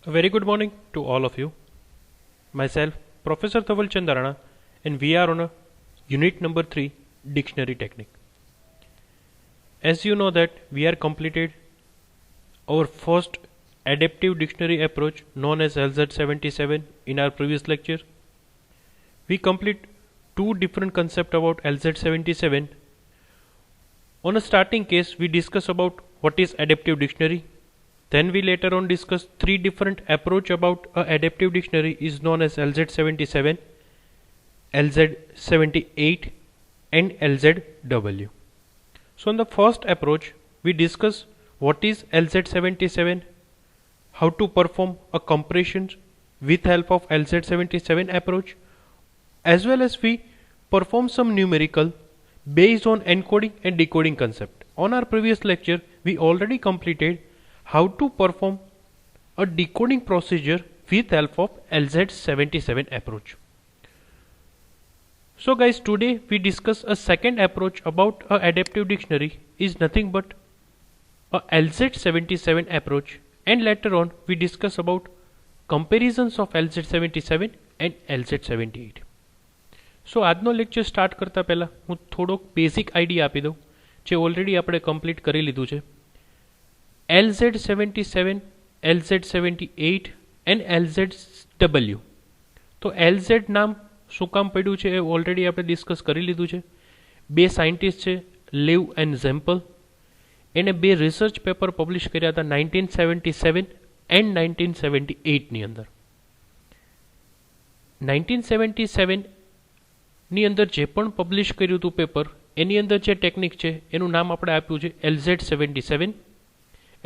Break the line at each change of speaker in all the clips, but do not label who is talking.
A very good morning to all of you. Myself, Professor Thaval Chandarana, and we are on a unit number 3 dictionary technique. As you know that we are completed our first adaptive dictionary approach known as LZ77 in our previous lecture. We complete two different concepts about LZ77. On a starting case, we discuss about what is adaptive dictionary. Then we later on discuss three different approach about a adaptive dictionary is known as LZ77, LZ78 and LZW. So in the first approach, we discuss what is LZ77, how to perform a compression with help of LZ77 approach, as well as we perform some numerical based on encoding and decoding concept. On our previous lecture, we already completed how to perform a decoding procedure with help of LZ77 approach. So guys, today we discuss a second approach about a adaptive dictionary is nothing but a LZ77 approach, and later on we discuss about comparisons of LZ77 and LZ78. સો આજનો lecture start કરતાં પહેલાં હું થોડોક basic idea આપી દઉં જે already આપણે complete કરી લીધું છે. LZ77, LZ78 and LZW. તો LZ નામ શું કામ પડ્યું છે એ ઓલરેડી આપણે ડિસ્કસ કરી લીધું છે. બે સાયન્ટિસ્ટ છે, લીવ એન્ડ ઝેમ્પલ. એને બે રિસર્ચ પેપર પબ્લિશ કર્યા હતા 1977 એન્ડ 1978ની અંદર. 1977 ની અંદર જે પણ પબ્લિશ કર્યું હતું પેપર, એની અંદર જે ટેકનિક છે એનું નામ આપણે આપ્યું છે LZ77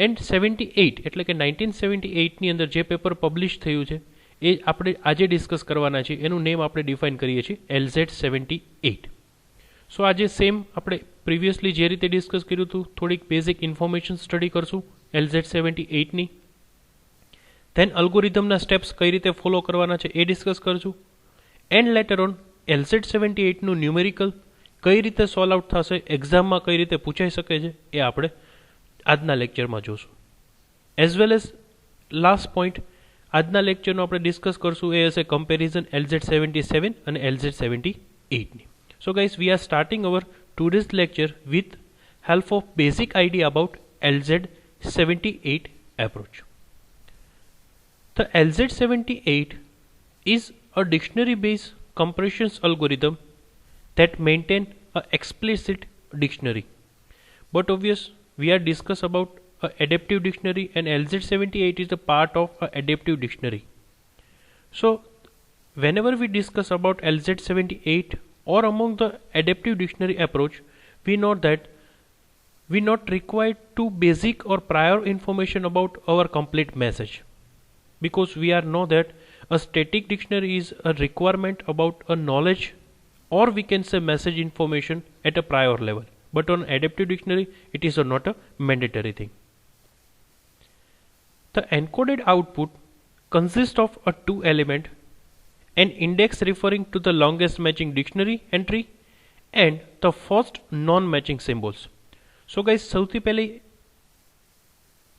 એન્ડ 78 એટલે કે 1978ની અંદર જે પેપર પબ્લિશ થયું છે એ આપણે આજે ડિસ્કસ કરવાના છે. એનું નેમ આપણે ડિફાઇન કરીએ છીએ LZ78. સો આજે સેમ આપણે પ્રિવિયસલી જે રીતે ડિસ્કસ કર્યું હતું થોડીક બેઝિક ઇન્ફોર્મેશન સ્ટડી કરશું LZ78ની. ધેન અલ્ગોરિધમના સ્ટેપ્સ કઈ રીતે ફોલો કરવાના છે એ ડિસ્કસ કરશું. એન્ડ લેટર ઓન LZ78નું ન્યુમેરિકલ કઈ રીતે સોલ્વ આઉટ થશે, એક્ઝામમાં કઈ રીતે પૂછાઈ શકે છે એ આપણે આજના લેક્ચરમાં જોશું. As well as last point આજના લેક્ચરનો આપણે ડિસ્કસ કરશું એ હશે કમ્પેરિઝન LZ77 અને LZ78ની. So guys, we are starting our today's lecture with help of basic idea about LZ78 approach. The LZ78 is a dictionary based compressions algorithm that maintain a explicit dictionary. But obvious we are discuss about a adaptive dictionary and LZ78 is a part of a adaptive dictionary. So whenever we discuss about LZ78 or among the adaptive dictionary approach, we know that we not required to basic or prior information about our complete message, because we are know that a static dictionary is a requirement about a knowledge, or we can say message information at a prior level, but on adaptive dictionary it is not a mandatory thing. The encoded output consists of a two element, an index referring to the longest matching dictionary entry and the first non-matching symbols. So guys, સૌથી પહેલી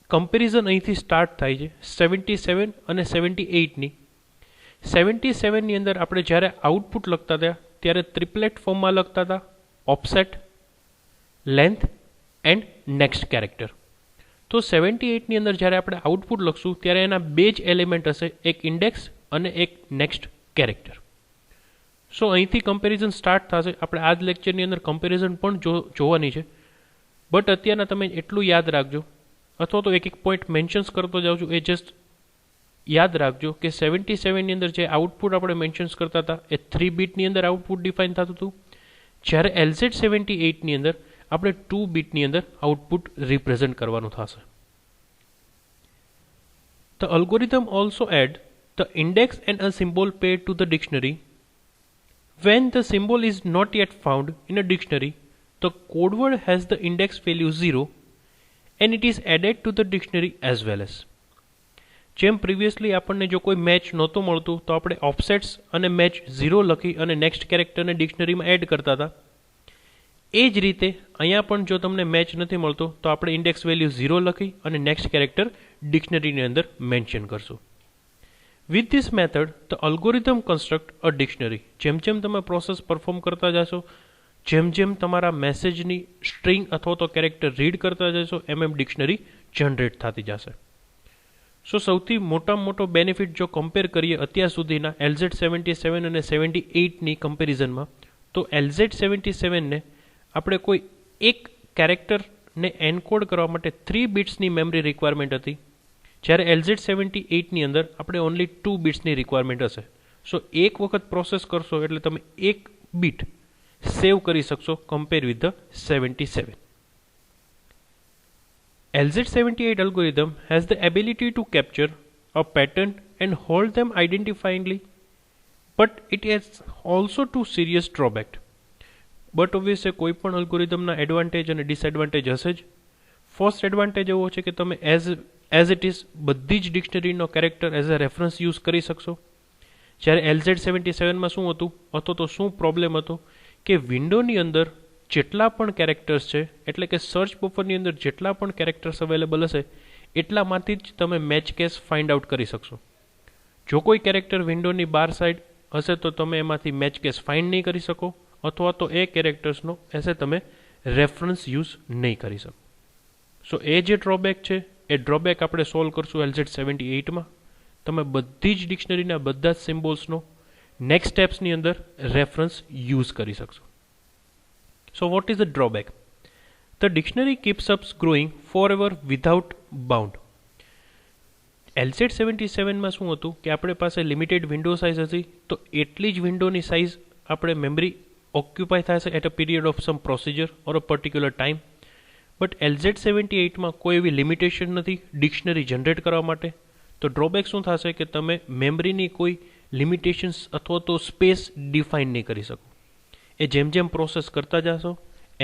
comparison અહીંથી start થાય છે 77 અને 78ની. 77ની અંદર આપણે જ્યારે output લખતા હતા ત્યારે ટ્રિપલેટ ફોર્મમાં લખતા હતા, offset, length and next character. તો 78ની અંદર જ્યારે આપણે આઉટપુટ લખશું ત્યારે એના બે જ એલિમેન્ટ હશે, એક ઇન્ડેક્સ અને એક નેક્સ્ટ કેરેક્ટર. સો અહીંથી કમ્પેરિઝન સ્ટાર્ટ થશે. આપણે આ જ લેક્ચરની અંદર કમ્પેરિઝન પણ જોવાની છે, બટ અત્યારના તમે એટલું યાદ રાખજો, અથવા તો એક એક પોઈન્ટ મેન્શન્સ કરતો જાઉં છું, એ જસ્ટ યાદ રાખજો કે 77ની અંદર જે આઉટપુટ આપણે મેન્શન્સ કરતા હતા એ 3 બીટની અંદર આઉટપુટ ડિફાઇન થતું હતું, જ્યારે LZ78ની અંદર આપણે 2 બીટની અંદર આઉટપુટ રિપ્રેઝન્ટ કરવાનું થશે. The algorithm also add the index and a symbol pair to the dictionary. When the symbol is not yet found in a dictionary, the code word has the index value 0 and it is added to the dictionary as well as. જેમ previously આપણને જો કોઈ match નહોતું મળતું તો આપણે offsets અને match 0 લખી અને નેક્સ્ટ કેરેક્ટરને ડિક્શનરીમાં એડ કરતા હતા. એ જ રીતે અહીંયા પણ જો તમને મેચ નથી મળતો તો આપણે ઇન્ડેક્સ વેલ્યુ 0 લખી અને નેક્સ્ટ કેરેક્ટર ડિક્શનરીની અંદર મેન્શન કરશું. With this method the algorithm construct a dictionary. જેમ જેમ તમે પ્રોસેસ પરફોર્મ કરતા જશો, જેમ જેમ તમારા મેસેજની સ્ટ્રિંગ અથવા તો કેરેક્ટર રીડ કરતા જશો, એમ ડિક્શનરી જનરેટ થતી જશે. સો સૌથી મોટામાં મોટો બેનિફિટ જો કમ્પેર કરીએ અત્યાર સુધીના LZ77 અને 78ની કમ્પેરિઝનમાં, તો LZ77ને આપણે કોઈ એક કેરેક્ટરને એન્કોડ કરવા માટે 3 બિટ્સની મેમરી રિક્વાયરમેન્ટ હતી, જ્યારે LZ78ની અંદર આપણે ઓનલી 2 બિટ્સની રિક્વાયરમેન્ટ હશે. સો એક વખત પ્રોસેસ કરશો એટલે તમે એક બીટ સેવ કરી શકશો compare with the 77. LZ78 algorithm has the ability to capture a pattern and hold them identifiably, but it has also two serious drawbacks. But obviously કોઈ પણ અલ્ગોરિધમના એડવાન્ટેજ અને ડિસએડવાન્ટેજ હશે જ. ફર્સ્ટ એડવાન્ટેજ એવો છે કે તમે એઝ ઇટ ઇઝ બધી જ ડિક્શનરીનો character as a reference use કરી શકશો. જ્યારે LZ77માં શું હતું અથવા તો શું પ્રોબ્લેમ હતો કે વિન્ડોની અંદર જેટલા પણ કેરેક્ટર્સ છે, એટલે કે સર્ચ બફરની અંદર જેટલા પણ કેરેક્ટર્સ અવેલેબલ હશે એટલામાંથી જ તમે મેચ કેસ ફાઇન્ડ આઉટ કરી શકશો. જો કોઈ કેરેક્ટર વિન્ડોની બાર સાઈડ હશે તો તમે એમાંથી મેચ કેસ ફાઇન્ડ નહીં કરી શકો, અથવા તો એ કેરેક્ટર્સનો એસે તમે રેફરન્સ યુઝ નહીં કરી શકો. સો એ જે ડ્રોબેક છે એ ડ્રોબેક આપણે સોલ્વ કરશું LZ78માં. તમે બધી જ ડિક્શનરીના બધા જ સિમ્બોલ્સનો નેક્સ્ટ સ્ટેપ્સની અંદર રેફરન્સ યુઝ કરી શકશો. So what is the drawback? The dictionary keeps up growing forever without bound. LZ77માં શું હતું કે આપણી પાસે લિમિટેડ વિન્ડો સાઇઝ હતી, તો એટલી જ વિન્ડોની સાઇઝ આપણે મેમરી ઓક્યુપાય થશે at a period of some procedure or a particular time. But LZ78માં કોઈ એવી લિમિટેશન નથી ડિક્શનરી જનરેટ કરવા માટે. તો ડ્રોબેક શું થશે કે તમે મેમરીની કોઈ લિમિટેશન્સ અથવા તો સ્પેસ ડિફાઇન નહીં કરી શકો. એ જેમ જેમ પ્રોસેસ કરતા જશો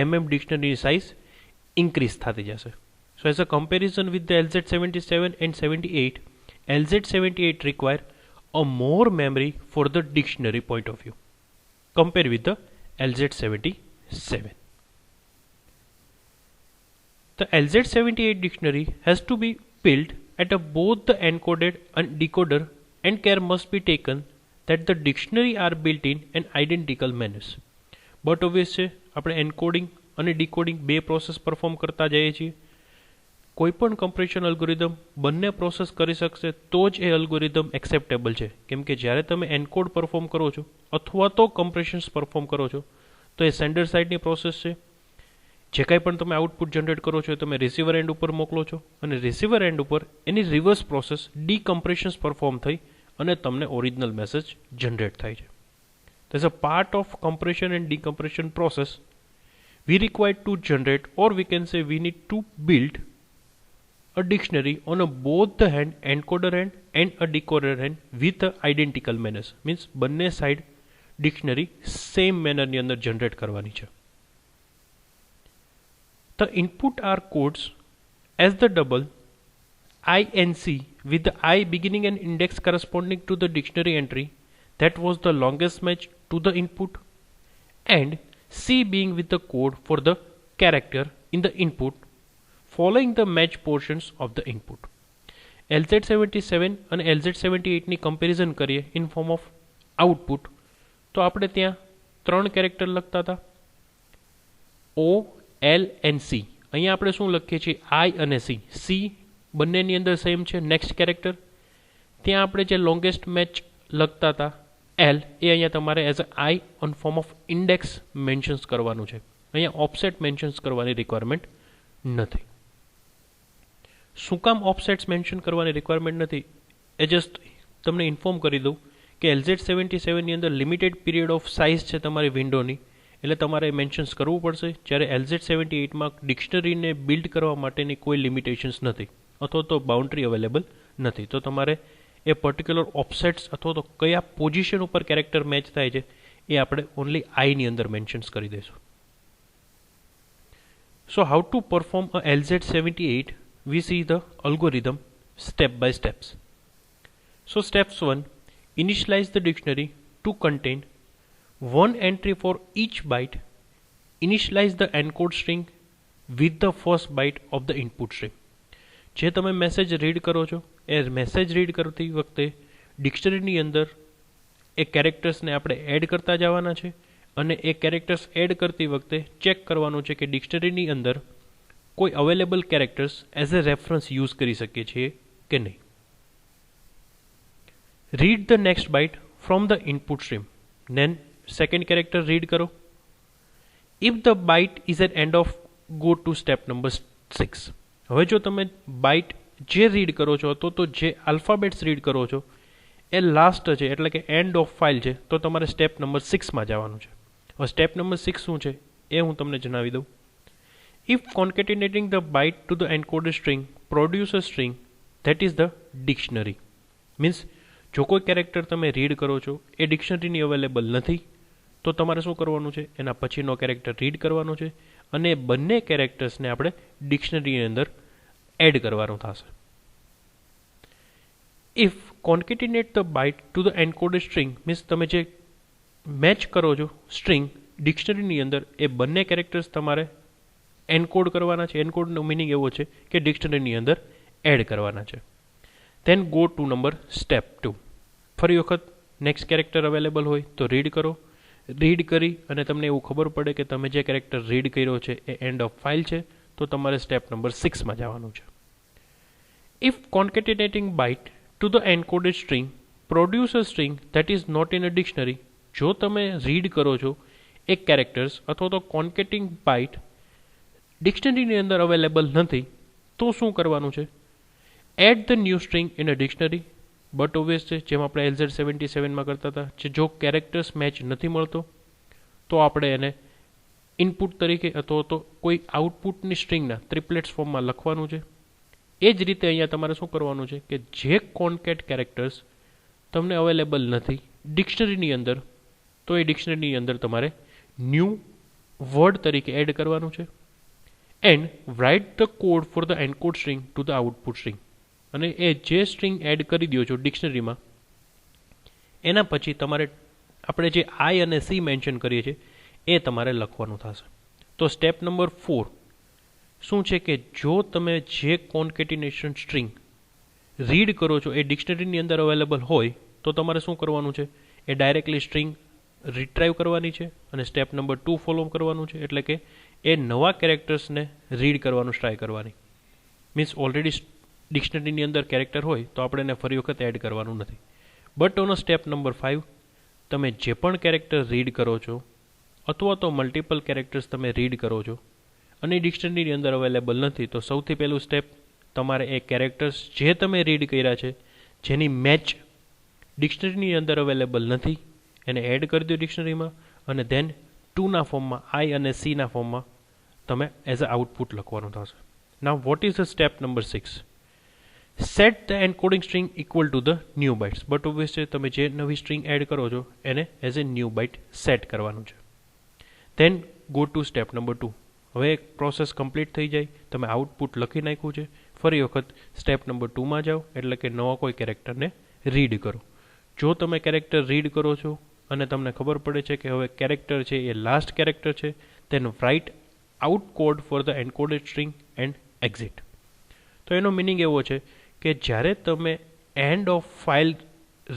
એમ ડિક્શનરીની સાઇઝ ઇન્ક્રીઝ થતી જશે. સો as a comparison with the LZ77 and 78, LZ78 require a more memory for the dictionary point of view compared with the LZ77. The LZ78 dictionary has to be built at both the encoder and decoder, and care must be taken that the dictionary are built in an identical manners. But obviously આપણે encoding અને decoding બે process perform કરતા જઈએ છીએ. કોઈપણ compression algorithm બંને process કરી શકશે તો જ એ અલ્ગોરિધમ એક્સેપ્ટેબલ છે. કેમ કે જ્યારે તમે એન્કોડ પરફોર્મ કરો છો અથવા તો કમ્પ્રેશન્સ પરફોર્મ કરો છો તો એ સેન્ડર સાઇડની પ્રોસેસ છે. જે કાંઈ પણ તમે આઉટપુટ જનરેટ કરો છો એ તમે રિસીવર એન્ડ ઉપર મોકલો છો, અને રિસીવર એન્ડ ઉપર એની રિવર્સ પ્રોસેસ ડીકમ્પ્રેશન્સ પરફોર્મ થઈ અને તમને ઓરિજિનલ મેસેજ જનરેટ થાય છે. As a part of compression and decompression process, we require to generate, or we can say we need to build a dictionary on a both the hand encoder end and a decoder end with a identical manners. Means બંને side dictionary same મેનરની અંદર generate કરવાની છે. The input are codes as the double I and C, with the I beginning an index corresponding to the dictionary entry that was the longest match to the input, and C being with the code for the character in the input following the match portions of the input. LZ77 અને LZ78ની comparison કરીએ in form of output, તો આપણે ત્યાં 3 character લખતા હતા, O, L and C. અહીંયા આપણે શું લખીએ છીએ? I અને C. C બંનેની અંદર સેમ છે નેક્સ્ટ કેરેક્ટર. ત્યાં આપણે જે લોંગેસ્ટ મેચ લખતા હતા L, એ અહીંયા તમારે as a I on form of index mentions કરવાનું છે. અહીંયા ઓફસેટ મેન્શન્સ કરવાની રિક્વાયરમેન્ટ નથી. શું કામ ઓફસેટ્સ મેન્શન કરવાની રિક્વાયરમેન્ટ નથી એ જસ્ટ તમને ઇન્ફોર્મ કરી દઉં કે LZ77ની અંદર લિમિટેડ પીરિયડ ઓફ સાઇઝ છે તમારી વિન્ડોની, એટલે તમારે મેન્શન્સ કરવું પડશે. જ્યારે LZ78માં ડિક્શનરીને બિલ્ડ કરવા માટેની કોઈ લિમિટેશન્સ નથી અથવા તો બાઉન્ડ્રી અવેલેબલ નથી. તો તમારે એ પર્ટિક્યુલર ઓફસેટ્સ અથવા તો કયા પોઝિશન ઉપર કેરેક્ટર મેચ થાય છે એ આપણે ઓનલી આઈની અંદર મેન્શન્સ કરી દઈશું. So how to perform a LZ78? We see the algorithm step by steps. So steps 1, initialize the dictionary to contain one entry for each byte initialise the encode string with the first byte of the input stream. જે તમે message read કરો છો એ message read કરતી વખતે ડિક્શનરીની અંદર એ કેરેક્ટર્સને આપણે add કરતા જવાના છે અને એ કેરેક્ટર્સ એડ કરતી વખતે ચેક કરવાનું છે કે ડિક્શનરીની અંદર કોઈ available characters as a reference use કરી શકીએ છીએ કે નહીં. Read the next byte from the input stream. Then second character read કરો. If the byte is at end of go to step number 6. હવે જો તમે બાઇટ જે રીડ કરો છો તો જે આલ્ફાબેટ્સ રીડ કરો છો એ લાસ્ટ છે એટલે કે એન્ડ ઓફ ફાઇલ છે, તો તમારે સ્ટેપ નંબર 6માં જવાનું છે. હવે સ્ટેપ નંબર 6 શું છે એ હું તમને જણાવી દઉં. If concatenating the byte to the encoded string produce a string that is the dictionary. Means જો કોઈ કેરેક્ટર તમે રીડ કરો છો એ ડિક્શનરીની અવેલેબલ નથી તો તમારે શું કરવાનું છે, એના પછીનો કેરેક્ટર રીડ કરવાનો છે અને બંને કેરેક્ટર્સને આપણે ડિક્શનરીની અંદર એડ કરવાનું થશે. If concatenate the byte to the encoded string means તમે જે મેચ કરો છો સ્ટ્રિંગ ડિક્શનરીની અંદર એ બંને કેરેક્ટર્સ તમારે એન્કોડ કરવાના છે. એન્કોડનો મિનિંગ એવો છે કે ડિક્શનરીની અંદર એડ કરવાના છે. Then go to number step 2. ફરી વખત નેક્સ્ટ કેરેક્ટર અવેલેબલ હોય તો રીડ કરો. રીડ કરી અને તમને એવું ખબર પડે કે તમે જે કેરેક્ટર રીડ કર્યો છે એ એન્ડ ઓફ ફાઇલ છે તો તમારે સ્ટેપ નંબર 6માં જવાનું છે. If concatenating byte to the encoded string produce a string that is not in a dictionary. જો તમે રીડ કરો છો એક કેરેક્ટર્સ અથવા તો કોન્કેટિંગ બાઇટ ડિક્શનરીની અંદર અવેલેબલ નથી તો શું કરવાનું છે, add the new string in a dictionary. But obvious છે જેમ આપણે LZ77માં કરતા હતા, જો કેરેક્ટર્સ મેચ નથી મળતો તો આપણે એને ઇનપુટ તરીકે અથવા તો કોઈ આઉટપુટની સ્ટ્રિંગના ટ્રિપલેટ્સ ફોર્મમાં લખવાનું છે. એ જ રીતે અહીંયા તમારે શું કરવાનું છે કે જે કોન્કેટ કેરેક્ટર્સ તમને અવેલેબલ નથી ડિક્શનરીની અંદર તો એ ડિક્શનરીની અંદર તમારે ન્યૂ વર્ડ તરીકે એડ કરવાનું છે. And write the code for the encode string to the output string. અને એ જે સ્ટ્રિંગ એડ કરી દો છો ડિક્શનરીમાં એના પછી તમારે આપણે જે આઈ અને સી મેન્શન કરીએ છીએ એ તમારે લખવાનું થશે. તો સ્ટેપ નંબર 4 શું છે કે જો તમે જે કોન્કેટિનેશન સ્ટ્રિંગ રીડ કરો છો એ ડિક્શનરીની અંદર અવેલેબલ હોય તો તમારે શું કરવાનું છે, એ ડાયરેક્ટલી સ્ટ્રિંગ રિટ્રાઈવ કરવાની છે અને સ્ટેપ નંબર 2 ફોલો કરવાનું છે. એટલે કે એ નવા કેરેક્ટર્સને રીડ કરવાનું ટ્રાય કરવાની. મીન્સ ઓલરેડી ડિક્શનરીની અંદર કેરેક્ટર હોય તો આપણે એને ફરી વખત એડ કરવાનું નથી. બટ ઓનો સ્ટેપ નંબર 5 તમે જે પણ કેરેક્ટર રીડ કરો છો અથવા તો મલ્ટિપલ કેરેક્ટર્સ તમે રીડ કરો છો અને ડિક્શનરીની અંદર અવેલેબલ નથી તો સૌથી પહેલું સ્ટેપ તમારે એ કેરેક્ટર્સ જે તમે રીડ કર્યા છે જેની મેચ ડિક્શનરીની અંદર અવેલેબલ નથી એને એડ કરી દો ડિક્શનરીમાં અને ધેન 2ના ફોર્મમાં આઈ અને સીના ફોર્મમાં તમે એઝ અ આઉટપુટ લખવાનું થશે. Now what is the step number 6? Set the encoding string equal to the new bytes. But obvious છે તમે જે નવી સ્ટ્રિંગ એડ કરો છો એને as a new byte set કરવાનું છે. Then go to step number 2. હવે એક પ્રોસેસ કમ્પ્લીટ થઈ જાય, તમે આઉટપુટ લખી નાખ્યું છે, ફરી વખત સ્ટેપ નંબર 2માં જાઓ એટલે કે નવા કોઈ કેરેક્ટરને રીડ કરો. જો તમે કેરેક્ટર રીડ કરો છો અને તમને ખબર પડે છે કે હવે કેરેક્ટર છે એ લાસ્ટ કેરેક્ટર છે, then write out code for the encoded string and exit. તો એનો મિનિંગ એવો છે કે જ્યારે તમે એન્ડ ઓફ ફાઇલ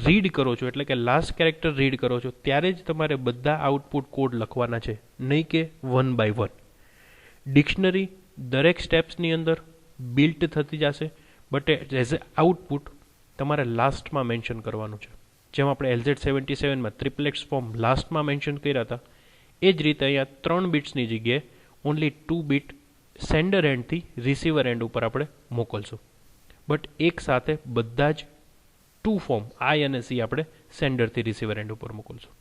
રીડ કરો છો એટલે કે લાસ્ટ કેરેક્ટર રીડ કરો છો ત્યારે જ તમારે બધા આઉટપુટ કોડ લખવાના છે, નહીં કે 1 by 1. ડિક્શનરી દરેક સ્ટેપ્સની અંદર બિલ્ટ થતી જશે બટ એઝ એ આઉટપુટ તમારે લાસ્ટમાં મેન્શન કરવાનું છે. જેમ આપણે LZ77માં ટ્રિપલેટ્સ ફોર્મ લાસ્ટમાં મેન્શન કર્યા હતા એ જ રીતે અહીંયા 3 બિટ્સની જગ્યાએ ઓનલી 2 બીટ સેન્ડર એન્ડથી રિસીવર એન્ડ ઉપર આપણે મોકલશું. બટ એક સાથે બધા જ 2 ફોર્મ આઈ અને સી આપણે સેન્ડરથી રિસીવર એન્ડ ઉપર મોકલશું.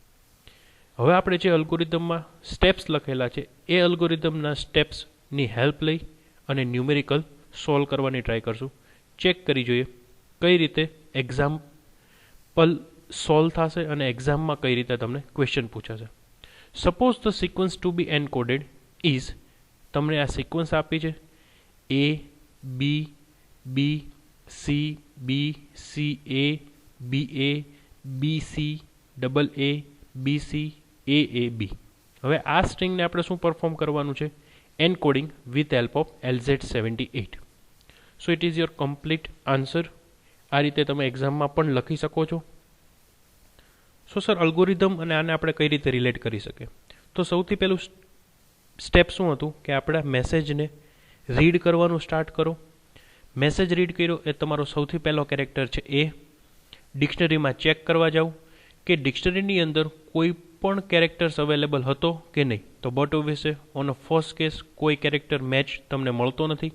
હવે આપણે જે અલ્ગોરિધમમાં સ્ટેપ્સ લખેલા છે એ અલ્ગોરિધમના સ્ટેપ્સની હેલ્પ લઈ અને ન્યુમેરિકલ સોલ્વ કરવાની ટ્રાય કરશું. ચેક કરી જોઈએ કઈ રીતે એક્ઝામ્પલ સોલ્વ થશે અને એક્ઝામમાં કઈ રીતે તમને ક્વેશ્ચન પૂછાશે. Suppose the sequence to be encoded is, તમને આ સિક્વન્સ આપી છે A B B C B C A B A B C AA B C A A B. હવે આ સ્ટ્રિંગને આપણે શું પરફોર્મ કરવાનું છે? Encoding with help of LZ78. So it is your complete answer. આ રીતે તમે એક્ઝામમાં પણ લખી શકો છો. સો સર, અલ્ગોરિધમ અને આને આપણે કઈ રીતે રિલેટ કરી શકીએ? તો સૌથી પહેલું સ્ટેપ શું હતું કે આપણે મેસેજને રીડ કરવાનું સ્ટાર્ટ કરો. મેસેજ રીડ કર્યો એ તમારો સૌથી પહેલો કેરેક્ટર છે એ. ડિક્શનરીમાં ચેક કરવા જાઓ કે ડિક્શનરીની અંદર કોઈ પણ કેરેક્ટર્સ અવેલેબલ હતો કે નહીં. તો but obvious on a first case કોઈ કેરેક્ટર મેચ તમને મળતો નથી,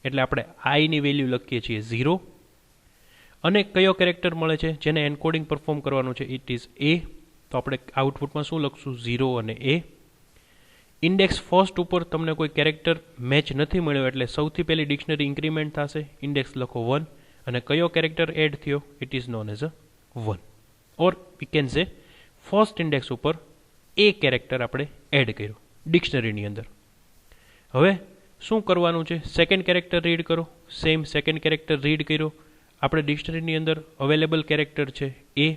એટલે આપણે આઈની વેલ્યુ લખીએ છીએ 0. અને કયો કેરેક્ટર મળે છે જેને એન્કોડિંગ પરફોર્મ કરવાનું છે? ઇટ ઇઝ એ. તો આપણે આઉટપુટમાં શું લખશું? 0 અને એ. ઇન્ડેક્સ ફર્સ્ટ ઉપર તમને કોઈ કેરેક્ટર મેચ નથી મળ્યો એટલે સૌથી પહેલી ડિક્શનરી ઇન્ક્રીમેન્ટ થશે. ઇન્ડેક્સ લખો 1 અને કયો કેરેક્ટર એડ થયો? It is known as a 1. Or we can say first index ઉપર એ કેરેક્ટર આપણે એડ કર્યો ડિક્શનરીની અંદર. હવે શું કરવાનું છે? સેકન્ડ કેરેક્ટર રીડ કરો. સેમ સેકન્ડ કેરેક્ટર રીડ કર્યો. આપણે ડિક્શનરીની અંદર અવેલેબલ કેરેક્ટર છે એ,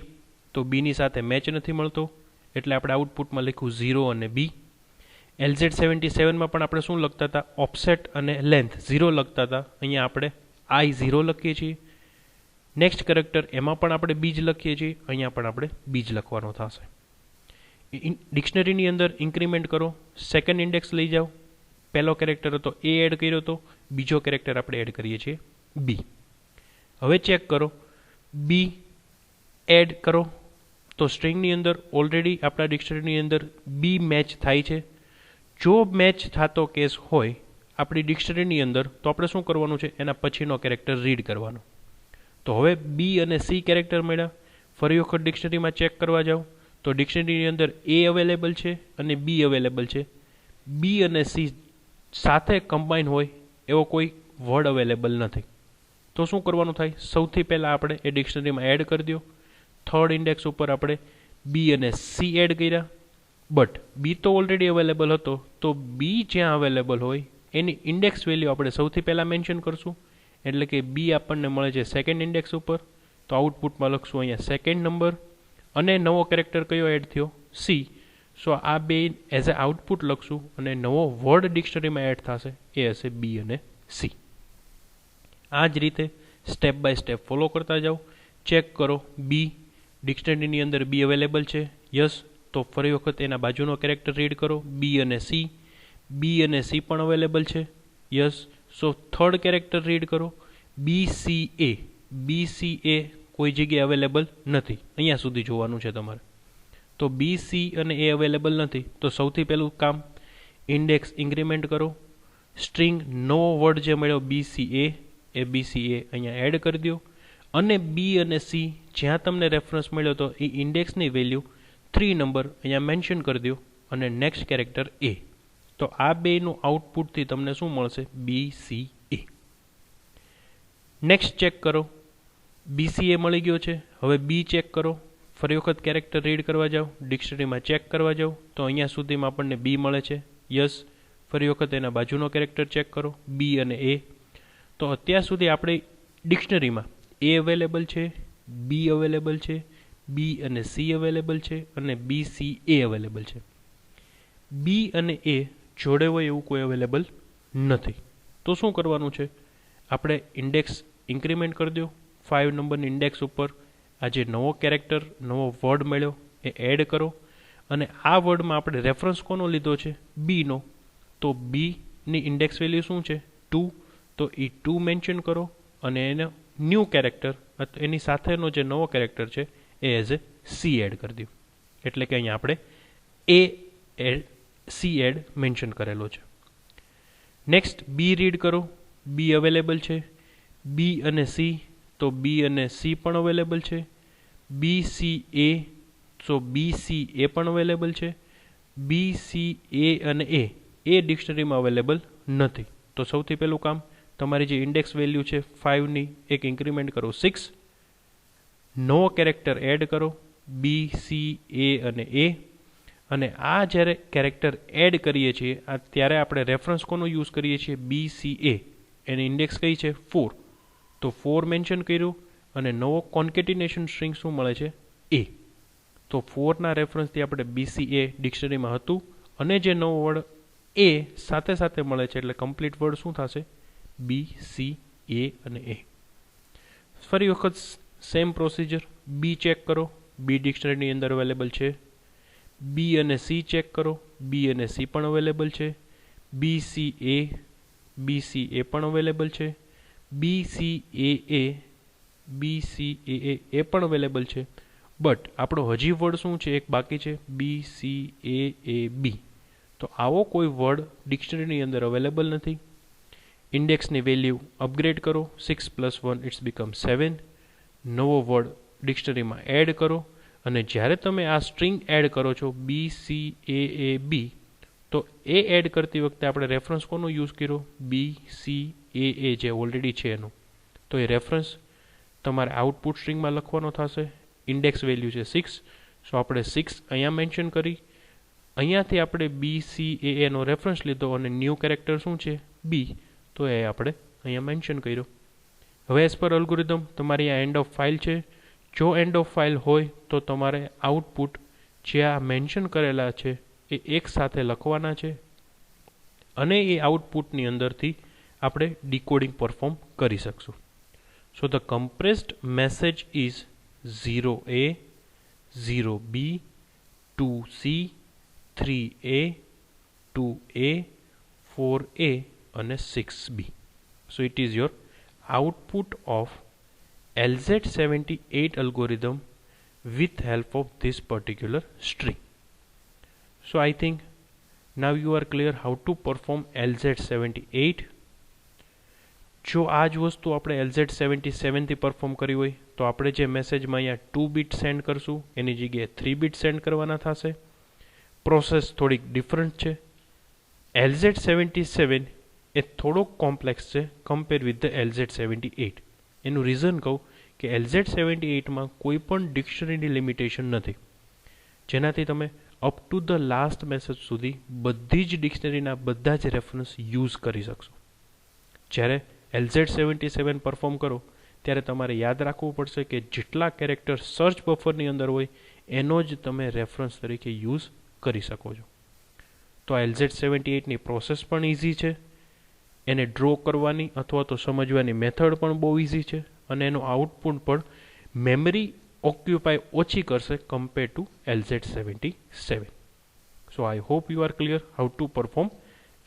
તો બીની સાથે મેચ નથી મળતો એટલે આપણે આઉટપુટમાં લખ્યું 0 અને બી. LZ77માં પણ આપણે શું લખતા હતા? ઓફસેટ અને લેન્થ 0 લખતા હતા. અહીંયા આપણે I0 લખીએ છીએ. નેક્સ્ટ કેરેક્ટર એમાં પણ આપણે બીજ લખીએ છીએ. અહીંયા પણ આપણે બીજ લખવાનો થશે. ડિક્શનરીની અંદર ઇન્ક્રીમેન્ટ કરો. સેકન્ડ ઇન્ડેક્સ લઈ જાઓ. પહેલો કેરેક્ટર હતો એ એડ કર્યો હતો, બીજો કેરેક્ટર આપણે એડ કરીએ છીએ બી. હવે ચેક કરો, બી એડ કરો તો સ્ટ્રિંગની અંદર ઓલરેડી આપણા ડિક્શનરીની અંદર બી મેચ થાય છે. જો મેચ થતો કેસ હોય આપણી ડિક્શનરીની અંદર તો આપણે શું કરવાનું છે? એના પછીનો કેરેક્ટર રીડ કરવાનો. તો હવે બી અને સી કેરેક્ટર મળ્યા. ફરી વખત ડિક્શનરીમાં ચેક કરવા જાઓ તો ડિક્શનરીની અંદર એ અવેલેબલ છે અને બી અવેલેબલ છે. બી અને સી સાથે કમ્બાઈન હોય એવો કોઈ વર્ડ અવેલેબલ નથી. તો શું કરવાનું થાય? સૌથી પહેલાં આપણે એ ડિક્શનરીમાં એડ કરી દો. થર્ડ ઇન્ડેક્સ ઉપર આપણે બી અને સી એડ કર્યા, બટ બી તો ઓલરેડી અવેલેબલ હતો, તો બી જ્યાં અવેલેબલ હોય એની ઇન્ડેક્સ વેલ્યુ આપણે સૌથી પહેલાં મેન્શન કરશું. એટલે કે બી આપણને મળે છે સેકન્ડ ઇન્ડેક્સ ઉપર, તો આઉટપુટમાં લખશું અહીંયા સેકન્ડ નંબર અને નવો કેરેક્ટર કયો એડ થયો? સી. સો આ બે એઝ એ આઉટપુટ લખશું અને નવો વર્ડ ડિક્શનરીમાં એડ થશે એ હશે બી અને સી. આ જ રીતે સ્ટેપ બાય સ્ટેપ ફોલો કરતા જાઓ. ચેક કરો, બી ડિક્શનરીની અંદર બી અવેલેબલ છે, યસ. તો ફરી વખત એના બાજુનો કેરેક્ટર રીડ કરો, બી અને સી. બી અને સી પણ અવેલેબલ છે, યસ. સો થર્ડ કેરેક્ટર રીડ કરો, બી સી એ. બી સી એ કોઈ જગ્યાએ અવેલેબલ નથી, અહીંયા સુધી જોવાનું છે તમારે. તો બી સી અને એ અવેલેબલ નથી, તો સૌથી પહેલું કામ ઇન્ડેક્સ ઇન્ક્રીમેન્ટ કરો. સ્ટ્રિંગ નવો વર્ડ જે મળ્યો બી સી એ બી સી એ અહીંયા એડ કરી દો અને બી અને સી જ્યાં તમને રેફરન્સ મળ્યો તો એ ઇન્ડેક્સની વેલ્યુ 3 નંબર અહીંયા મેન્શન કરી દો અને નેક્સ્ટ કેરેક્ટર એ. તો આ બેનું આઉટપુટથી તમને શું મળશે? બી સી એ. નેક્સ્ટ ચેક કરો, બી સી એ મળી ગયો છે. હવે બી ચેક કરો. ફરી વખત કેરેક્ટર રીડ કરવા જાઓ, ડિક્શનરીમાં ચેક કરવા જાઓ તો અહીંયા સુધીમાં આપણને બી મળે છે, યસ. ફરી વખત એના બાજુનો કેરેક્ટર ચેક કરો, બી અને એ. તો અત્યાર સુધી આપણે ડિક્શનરીમાં એ અવેલેબલ છે, બી અવેલેબલ છે, બી અને સી અવેલેબલ છે અને બી સી એ અવેલેબલ છે. બી અને એ જોડે હોય એવું કોઈ અવેલેબલ નથી. તો શું કરવાનું છે? આપણે ઇન્ડેક્સ ઇન્ક્રીમેન્ટ કરી દો. 5 નંબરની ઇન્ડેક્સ ઉપર આ જે નવો કેરેક્ટર, નવો વર્ડ મળ્યો એ એડ કરો અને આ વર્ડમાં આપણે રેફરન્સ કોનો લીધો છે? બીનો. તો બીની ઇન્ડેક્સ વેલ્યુ શું છે? 2. તો એ 2 મેન્શન કરો અને એને ન્યૂ કેરેક્ટર એની સાથેનો જે નવો કેરેક્ટર છે એ એઝ એ સી એડ કરી દો. એટલે કે અહીંયા આપણે એ સી એડ મેન્શન કરેલો છે. નેક્સ્ટ બી રીડ કરો, બી અવેલેબલ છે. બી અને સી, તો બી અને સી પણ અવેલેબલ છે. બી સી એ, તો બી સી એ પણ અવેલેબલ છે. બી સી એ અને એ ડિક્શનરીમાં અવેલેબલ નથી. તો સૌથી પહેલું કામ તમારી જે ઇન્ડેક્સ વેલ્યુ છે 5ની એક ઇન્ક્રીમેન્ટ કરો 6. નવો કેરેક્ટર એડ કરો બી સી એ અને આ જ્યારે કેરેક્ટર એડ કરીએ છીએ આ ત્યારે આપણે રેફરન્સ કોનો યુઝ કરીએ છીએ? બી સી એ. એની ઇન્ડેક્સ કઈ છે? 4. તો 4 મેન્શન કર્યું અને નવો કોન્કેટિનેશન સ્ટ્રિંગ શું મળે છે? એ. તો 4ના રેફરન્સથી આપણે બી સી એ ડિક્શનરીમાં હતું અને જે નવો વર્ડ એ સાથે સાથે મળે છે એટલે કમ્પ્લીટ વર્ડ શું થશે? બી, સી, એ અને એ. ફરી વખત સેમ પ્રોસિજર. બી ચેક કરો, બી ડિક્શનરીની અંદર અવેલેબલ છે. બી અને સી ચેક કરો, બી અને સી પણ અવેલેબલ છે. બી સી એ પણ અવેલેબલ છે. બી સી એ પણ અવેલેબલ છે. બટ આપણો હજી વર્ડ શું છે? એક બાકી છે, બી સી એ બી. તો આવો કોઈ વર્ડ ડિક્શનરીની અંદર અવેલેબલ નથી. ઇન્ડેક્સની વેલ્યુ અપગ્રેડ કરો, 6 + 1 ઇટ્સ બીકમ 7. નવો વર્ડ ડિક્શનરીમાં એડ કરો, અને જ્યારે તમે આ સ્ટ્રિંગ એડ કરો છો બી સી એ બી, તો એ એડ કરતી વખતે આપણે રેફરન્સ કોનો યુઝ કર્યો? બી સી એ જે ઓલરેડી છે એનો. તો એ રેફરન્સ તમારે આઉટપુટ સ્ટ્રિંગમાં લખવાનો થશે. ઇન્ડેક્સ વેલ્યુ છે 6, સો આપણે 6 અહીંયા મેન્શન કરી. અહીંયાથી આપણે બી સી એનો રેફરન્સ લીધો અને ન્યૂ કેરેક્ટર શું છે? બી. તો એ આપણે અહીંયા મેન્શન કર્યો. હવે એઝ પર અલ્ગોરિધમ તમારી આ એન્ડ ઓફ ફાઇલ છે. જો એન્ડ ઓફ ફાઇલ હોય તો તમારે આઉટપુટ જે આ મેન્શન કરેલા છે એ એક સાથે લખવાના છે, અને એ આઉટપુટની અંદરથી આપણે ડીકોડિંગ પરફોર્મ કરી શકશું. So the compressed message is 0A, 0B, 2C, 3A, 2A, 4A અને 6B. So it is your output of LZ78 algorithm with help of this particular string. So I think now you are clear how to perform LZ78. જો આ જ વસ્તુ આપણે LZ77 થી perform કરી હોય તો આપણે જે મેસેજમાં અહીંયા 2 બીટ સેન્ડ કરશું એની જગ્યાએ 3 બીટ સેન્ડ કરવાના થશે. પ્રોસેસ થોડીક ડિફરન્ટ છે. LZ77 એ થોડોક કોમ્પ્લેક્સ છે કમ્પેર વિથ ધ LZ78. એનું રીઝન કહું કે LZ78માં કોઈ પણ ડિક્શનરીની લિમિટેશન નથી, જેનાથી તમે up to the last message સુધી બધી જ ડિક્શનરીના બધા જ રેફરન્સ યુઝ કરી શકશો. જ્યારે LZ77 પરફોર્મ કરો ત્યારે તમારે યાદ રાખવું પડશે કે જેટલા કેરેક્ટર સર્ચ બફરની અંદર હોય એનો જ તમે રેફરન્સ તરીકે યુઝ કરી શકો છો. તો આ LZ78ની પ્રોસેસ પણ ઇઝી છે, એને ડ્રો કરવાની અથવા તો સમજવાની મેથડ પણ બહુ ઇઝી છે, અને એનું આઉટપુટ પણ મેમરી ઓક્યુપાય ઓછી કરશે compare to LZ77. So I hope you are clear how to perform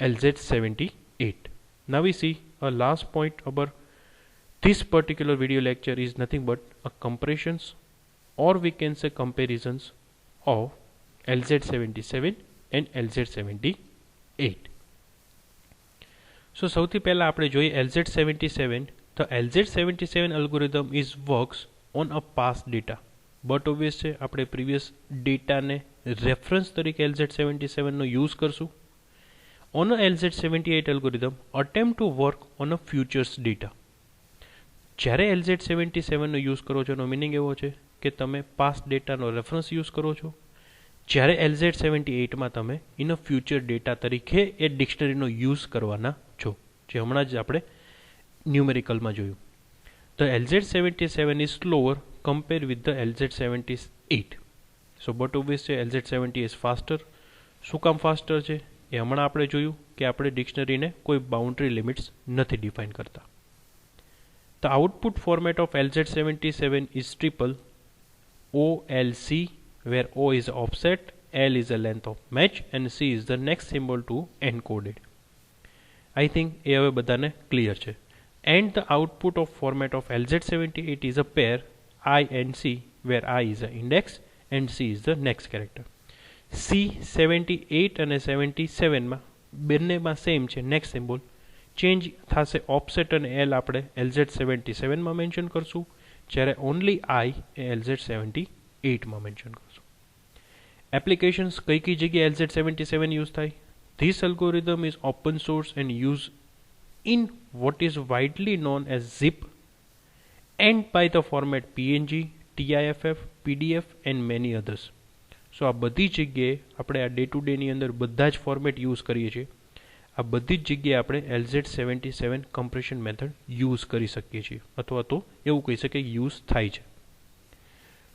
LZ78. Now we see a last point about this particular video lecture is nothing but a comparisons, or we can say comparisons of LZ77 and LZ78. So સૌથી પહેલા આપણે જોઈએ LZ77. The LZ77 algorithm is works on a past data, but obvious છે આપણે previous data ને reference તરીકે LZ77 નો use કરશું. On a LZ78 algorithm attempt to work on a futures data. જ્યારે LZ77 નો યુઝ કરો છો એનો મિનિંગ એવો છે કે તમે પાસ્ટ ડેટાનો રેફરન્સ યુઝ કરો છો, જ્યારે LZ78માં તમે ઇન અ ફ્યુચર ડેટા તરીકે એ ડિક્શનરીનો યુઝ કરવાના છો, જે હમણાં જ આપણે ન્યુમેરિકલમાં જોયું. The LZ77 is slower compare with the LZ78. So but obvious છે LZ70 ઇઝ ફાસ્ટર. શું કામ ફાસ્ટર છે એ હમણાં આપણે જોયું કે આપણે ડિક્શનરીને કોઈ બાઉન્ડ્રી લિમિટ્સ નથી ડિફાઇન કરતા. The output format of LZ77 is triple OLC, where O is offset, L is the length of match and C is the next symbol to encode it. I think એ હવે બધાને clear છે. And the output of format of LZ78 is a pair I and C, where I is the index and C is the next character. C78 અને 77માં બંનેમાં same છે next symbol. Change થશે offset અને L આપણે LZ77માં mention કરશું, જ્યારે only I A LZ78માં mention કરશું. Applications કઈ કઈ જગ્યાએ LZ77 યુઝ થાય? This algorithm is open source and used in what is widely known as zip and by the format PNG, TIFF, PDF and many others. સો આ બધી જગ્યાએ આપણે આ ડે ટુ ડેની અંદર બધા જ ફોર્મેટ યુઝ કરીએ છીએ. આ બધી જ જગ્યાએ આપણે LZ77 કમ્પ્રેશન મેથડ યુઝ કરી શકીએ છીએ, અથવા તો એવું કહી શકીએ યુઝ થાય છે.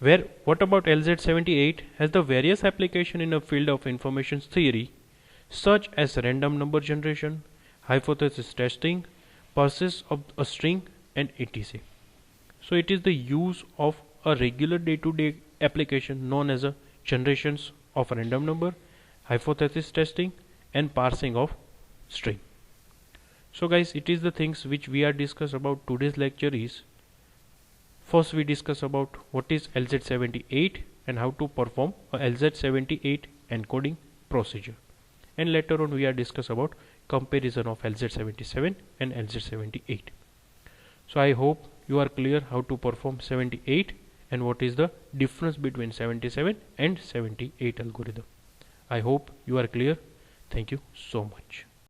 Where what about LZ78 has the various application in a field of information theory such as random number generation, hypothesis testing, parses of a string, and etc. So it is the use of a regular day-to-day application known as a generations of random number, hypothesis testing, and parsing of string. So guys, it is the things which we are discuss about today's lecture is, first we discuss about what is LZ78 and how to perform a LZ78 encoding procedure, and later on we are discuss about comparison of LZ77 and LZ78. So I hope you are clear how to perform 78 and what is the difference between 77 and 78 algorithm. I hope you are clear. Thank you so much.